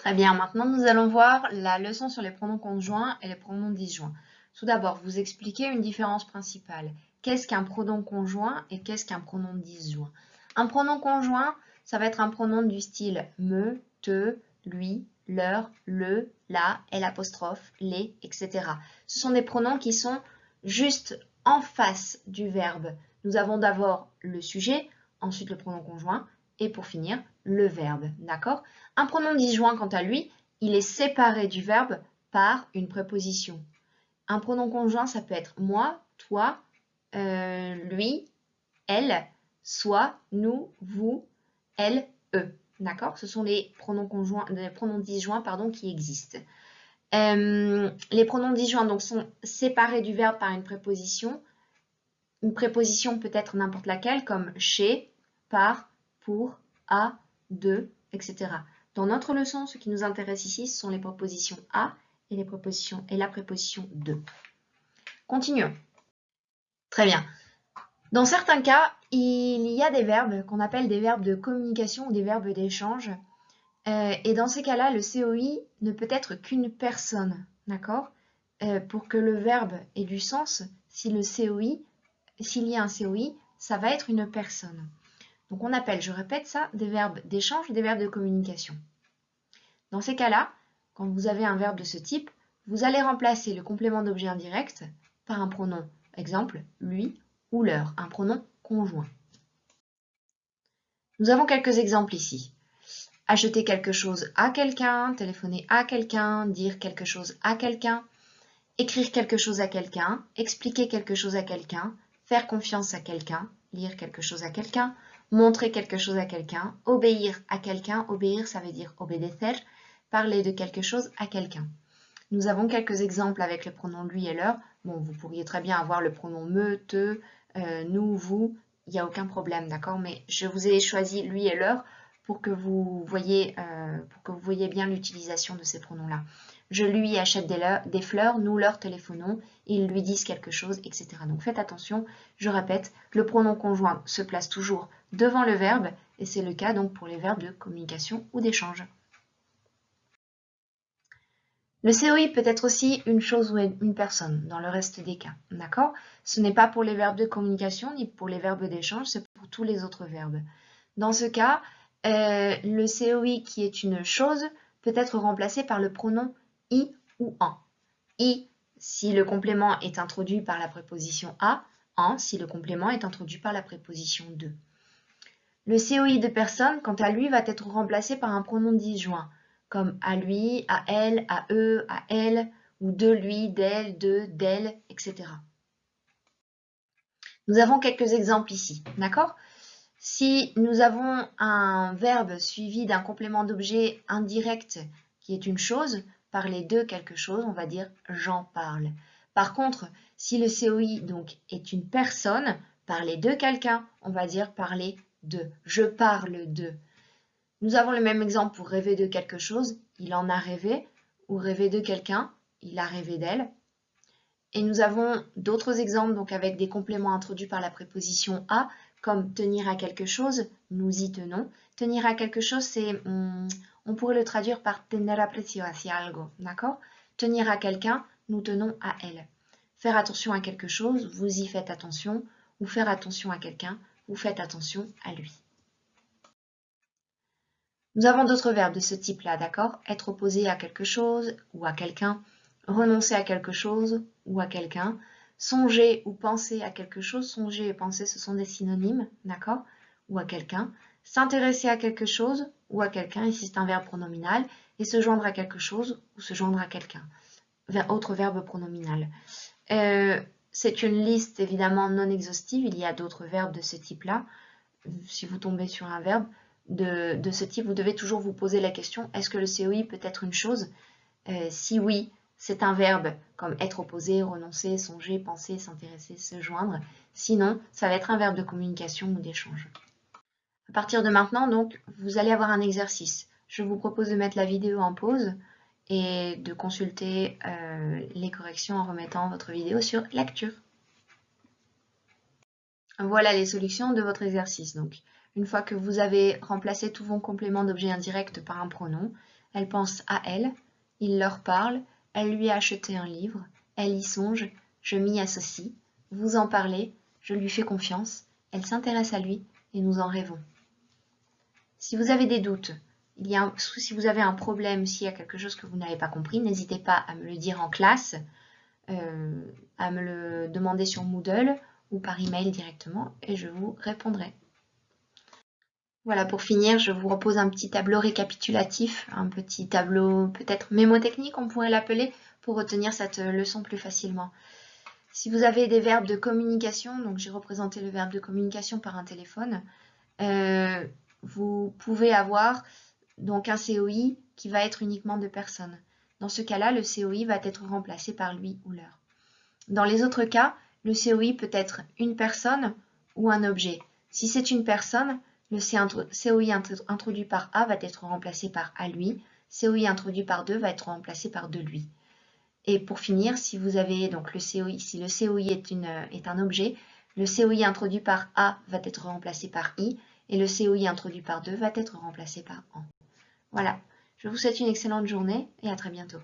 Très bien, maintenant nous allons voir la leçon sur les pronoms conjoints et les pronoms disjoints. Tout d'abord, vous expliquez une différence principale. Qu'est-ce qu'un pronom conjoint et qu'est-ce qu'un pronom disjoint? Un pronom conjoint, ça va être un pronom du style me, te, lui, leur, le, la, l'apostrophe, les, etc. Ce sont des pronoms qui sont juste en face du verbe. Nous avons d'abord le sujet, ensuite le pronom conjoint, et pour finir, le verbe, d'accord? Un pronom disjoint, quant à lui, il est séparé du verbe par une préposition. Un pronom conjoint, ça peut être moi, toi, lui, elle, soi, nous, vous, elle, eux. D'accord? Ce sont les pronoms disjoints qui existent. Les pronoms disjoints donc, sont séparés du verbe par une préposition. Une préposition peut être n'importe laquelle, comme chez, par, pour, à, de, etc. Dans notre leçon, ce qui nous intéresse ici, ce sont les prépositions à et la préposition de. Continuons. Très bien. Dans certains cas, il y a des verbes qu'on appelle des verbes de communication ou des verbes d'échange. Et dans ces cas-là, le COI ne peut être qu'une personne. D'accord? Pour que le verbe ait du sens, s'il y a un COI, ça va être une personne. Donc on appelle, je répète ça, des verbes d'échange ou des verbes de communication. Dans ces cas-là, quand vous avez un verbe de ce type, vous allez remplacer le complément d'objet indirect par un pronom, exemple, lui ou leur, un pronom conjoint. Nous avons quelques exemples ici. Acheter quelque chose à quelqu'un, téléphoner à quelqu'un, dire quelque chose à quelqu'un, écrire quelque chose à quelqu'un, expliquer quelque chose à quelqu'un, faire confiance à quelqu'un, lire quelque chose à quelqu'un, montrer quelque chose à quelqu'un, obéir à quelqu'un, obéir ça veut dire obedecer, parler de quelque chose à quelqu'un. Nous avons quelques exemples avec le pronom lui et leur. Bon, vous pourriez très bien avoir le pronom me, te, nous, vous, il n'y a aucun problème, d'accord? Mais je vous ai choisi lui et leur pour que vous voyez bien l'utilisation de ces pronoms-là. Je lui achète des fleurs, nous leur téléphonons, ils lui disent quelque chose, etc. Donc faites attention, je répète, le pronom conjoint se place toujours devant le verbe, et c'est le cas donc pour les verbes de communication ou d'échange. Le COI peut être aussi une chose ou une personne dans le reste des cas, d'accord? Ce n'est pas pour les verbes de communication ni pour les verbes d'échange, c'est pour tous les autres verbes. Dans ce cas, le COI qui est une chose peut être remplacé par le pronom i ou en. I si le complément est introduit par la préposition à, en si le complément est introduit par la préposition de. Le COI de personne, quant à lui, va être remplacé par un pronom disjoint, comme à lui, à elle, à eux, à elle, ou de lui, d'elle, d'elle, etc. Nous avons quelques exemples ici, d'accord? Si nous avons un verbe suivi d'un complément d'objet indirect qui est une chose, parler de quelque chose, on va dire j'en parle. Par contre, si le COI donc est une personne, parler de quelqu'un, on va dire parler de, je parle de. Nous avons le même exemple pour rêver de quelque chose, il en a rêvé, ou rêver de quelqu'un, il a rêvé d'elle. Et nous avons d'autres exemples donc avec des compléments introduits par la préposition à, comme tenir à quelque chose, nous y tenons. Tenir à quelque chose, c'est, on pourrait le traduire par tener aprecio hacia algo, d'accord? Tenir à quelqu'un, nous tenons à elle. Faire attention à quelque chose, vous y faites attention, ou faire attention à quelqu'un, vous faites attention à lui. Nous avons d'autres verbes de ce type-là, d'accord? Être opposé à quelque chose ou à quelqu'un, renoncer à quelque chose ou à quelqu'un, songer ou penser à quelque chose, songer et penser ce sont des synonymes, d'accord? Ou à quelqu'un, s'intéresser à quelque chose ou à quelqu'un, ici c'est un verbe pronominal, et se joindre à quelque chose ou se joindre à quelqu'un. Autre verbe pronominal. C'est une liste évidemment non exhaustive, il y a d'autres verbes de ce type-là. Si vous tombez sur un verbe de ce type, vous devez toujours vous poser la question, est-ce que le COI peut être une chose? Si oui, c'est un verbe comme être opposé, renoncer, songer, penser, s'intéresser, se joindre. Sinon, ça va être un verbe de communication ou d'échange. À partir de maintenant, donc, vous allez avoir un exercice. Je vous propose de mettre la vidéo en pause et de consulter les corrections en remettant votre vidéo sur lecture. Voilà les solutions de votre exercice. Donc, une fois que vous avez remplacé tous vos compléments d'objet indirect par un pronom, elle pense à elle, il leur parle, elle lui a acheté un livre, elle y songe, je m'y associe, vous en parlez, je lui fais confiance, elle s'intéresse à lui et nous en rêvons. Si vous avez des doutes, si vous avez un problème, s'il y a quelque chose que vous n'avez pas compris, n'hésitez pas à me le dire en classe, à me le demander sur Moodle ou par email directement et je vous répondrai. Voilà, pour finir, je vous repose un petit tableau récapitulatif, un petit tableau peut-être mémotechnique, on pourrait l'appeler, pour retenir cette leçon plus facilement. Si vous avez des verbes de communication, donc j'ai représenté le verbe de communication par un téléphone, vous pouvez avoir donc un COI qui va être uniquement de personnes. Dans ce cas-là, le COI va être remplacé par lui ou leur. Dans les autres cas, le COI peut être une personne ou un objet. Si c'est une personne, le COI introduit par A va être remplacé par à lui, COI introduit par de va être remplacé par de lui. Et pour finir, si vous avez donc le COI, si le COI est un objet, le COI introduit par A va être remplacé par I et le COI introduit par de va être remplacé par en. Voilà, je vous souhaite une excellente journée et à très bientôt.